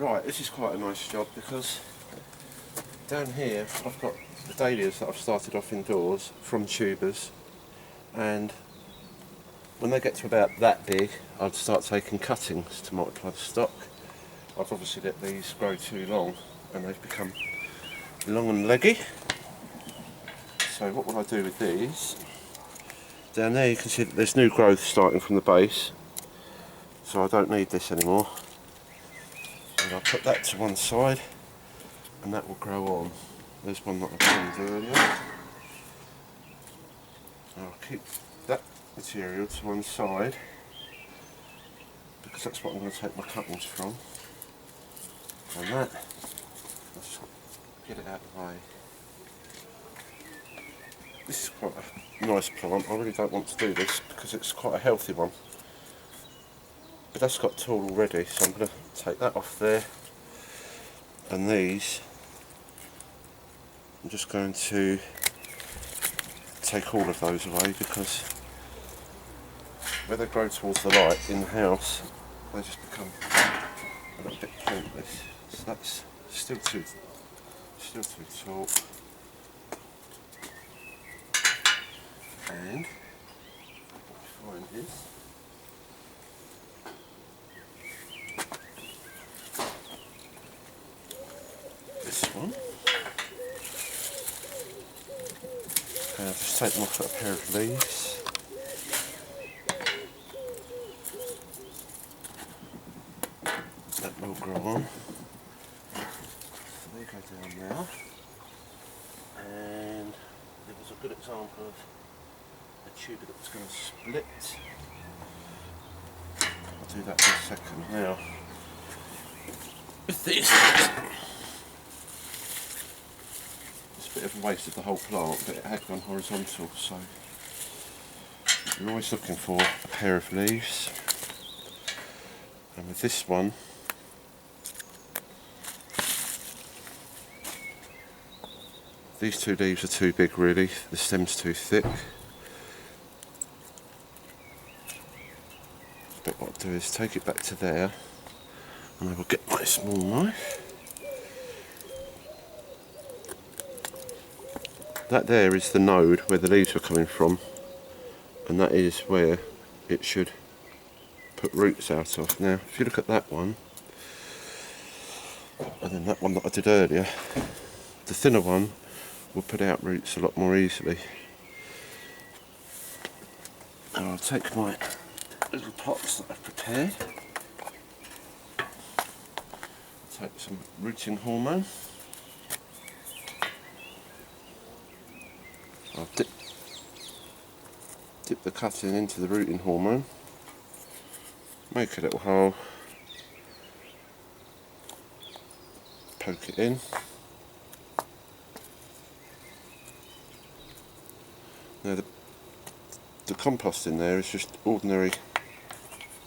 Right, this is quite a nice job because down here I've got the dahlias that I've started off indoors from tubers, and when they get to about that big I'd start taking cuttings to multiply the stock. I've obviously let these grow too long and they've become long and leggy. So what will I do with these? Down there you can see that there's new growth starting from the base, so I don't need this anymore. And I'll put that to one side and that will grow on. There's one that I trimmed earlier. I'll keep that material to one side because that's what I'm going to take my cuttings from. And that, let's get it out of the way. This is quite a nice plant. I really don't want to do this because it's quite a healthy one. But that's got tall already, so I'm going to take that off there. And these, I'm just going to take all of those away because where they grow towards the light in the house, they just become a little bit pointless. So that's still too tall. And what we find is this one. And I'll just take them off a pair of leaves. That will grow on. So they go down now. And there was a good example of a tuber that was going to split. I'll do that in a second. Now, with this, it's a bit of a waste of the whole plant, but it had gone horizontal, so you're always looking for a pair of leaves. And with this one, these two leaves are too big really, the stem's too thick. But what I'll do is take it back to there, and I will get my small knife. That there is the node where the leaves were coming from, and that is where it should put roots out of. Now if you look at that one, and then that one that I did earlier, the thinner one will put out roots a lot more easily. And I'll take my little pots that I've prepared, take some rooting hormone. I'll dip the cutting into the rooting hormone, make a little hole, poke it in. Now the compost in there is just ordinary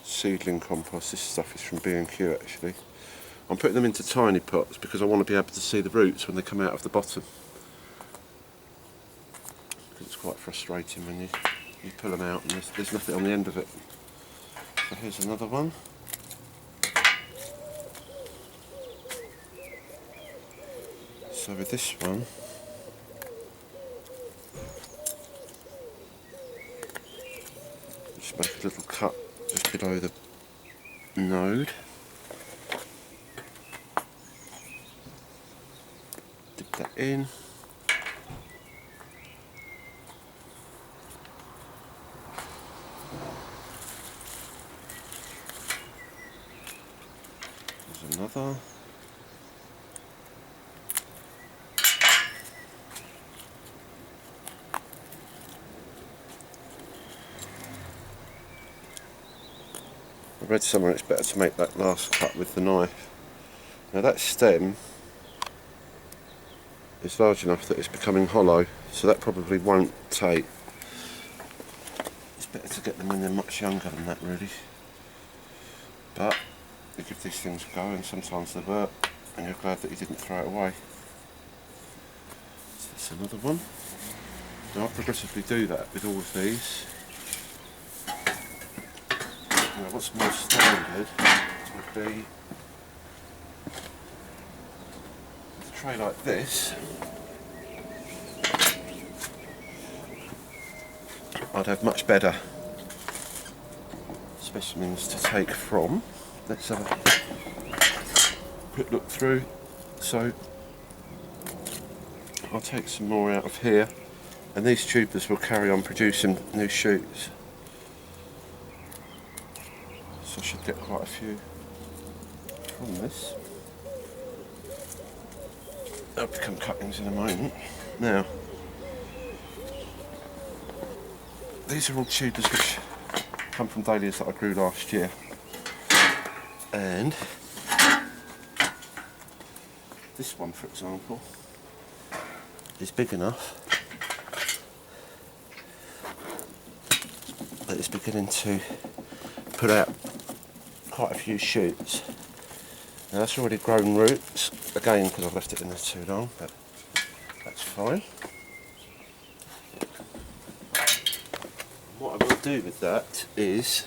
seedling compost. This stuff is from B&Q actually. I'm putting them into tiny pots because I want to be able to see the roots when they come out of the bottom. Because it's quite frustrating when you pull them out and there's nothing on the end of it. So here's another one. So with this one, just make a little cut just below the node. Dip that in. There's another. I read somewhere it's better to make that last cut with the knife. Now that stem is large enough that it's becoming hollow, so that probably won't take. It's better to get them when they're much younger than that really. But you give these things a go and sometimes they work and you're glad that you didn't throw it away. So that's another one. Now I'll progressively do that with all of these. Now what's more standard would be tray like this, I'd have much better specimens to take from. Let's have a quick look through. So I'll take some more out of here, and these tubers will carry on producing new shoots. So I should get quite a few from this. They'll become cuttings in a moment. Now, these are all tubers which come from dahlias that I grew last year, and this one, for example, is big enough that it's beginning to put out quite a few shoots. Now that's already grown roots, again because I've left it in there too long, but that's fine. What I will do with that is,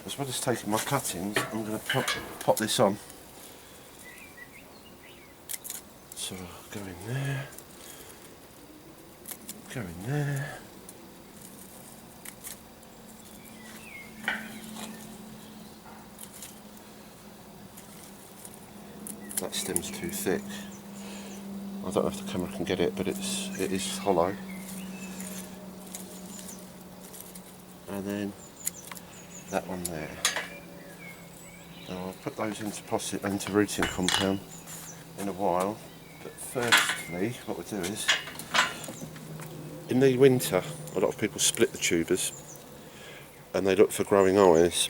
as well as taking my cuttings, I'm going to pop this on. So I'll go in there, go in there. That stem's too thick. I don't know if the camera can get it, but it is hollow. And then that one there. Now I'll put those into rooting compound in a while. But firstly, what we'll do is, in the winter, a lot of people split the tubers and they look for growing eyes.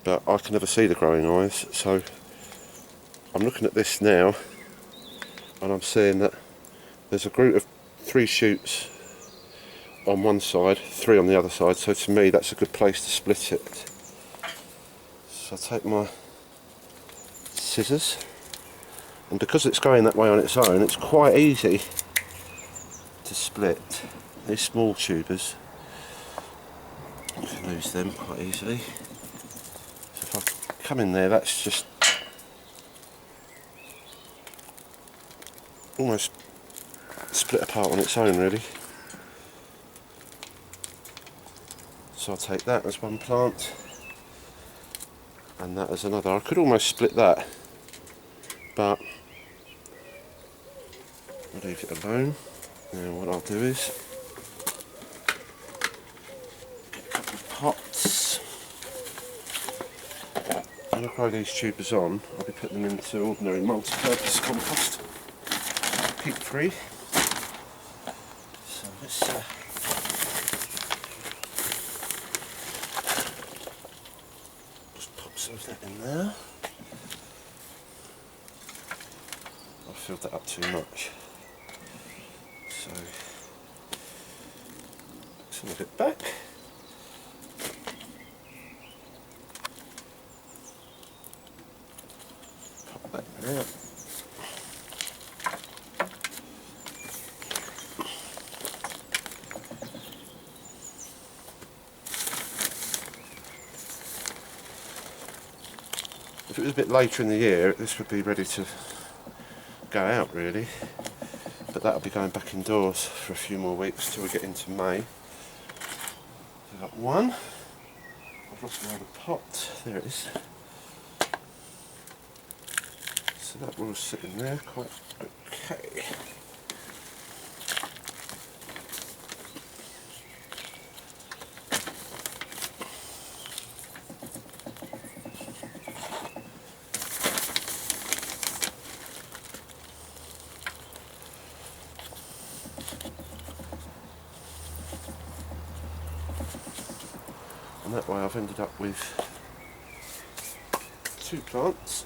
But I can never see the growing eyes, so I'm looking at this now and I'm seeing that there's a group of 3 shoots on one side, 3 on the other side, so to me that's a good place to split it. So I take my scissors, and because it's going that way on its own, it's quite easy to split these small tubers. You can lose them quite easily. So if I come in there, that's just almost split apart on its own really. So I'll take that as one plant and that as another. I could almost split that, but I'll leave it alone. Now what I'll do is get a couple of pots. When I grow these tubers on, I'll be putting them into ordinary multi-purpose compost, peat free. So let's just pop some of that in there. I've filled that up too much, so some of it back. Pop that in there. If it was a bit later in the year, this would be ready to go out really, but that'll be going back indoors for a few more weeks till we get into May. We've got one. I've lost my other pot. There it is. So that will sit in there quite okay. And that way I've ended up with 2 plants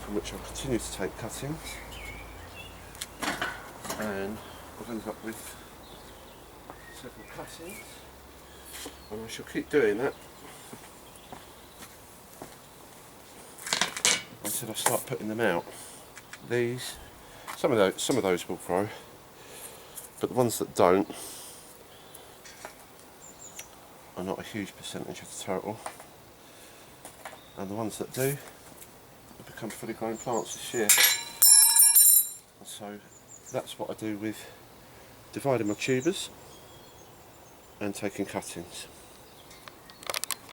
from which I'll continue to take cuttings, and I've ended up with several cuttings, and I shall keep doing that until I start putting them out. These, some of those will grow, but the ones that don't are not a huge percentage of the total. and the ones that do have become fully grown plants this year. And so that's what I do with dividing my tubers and taking cuttings.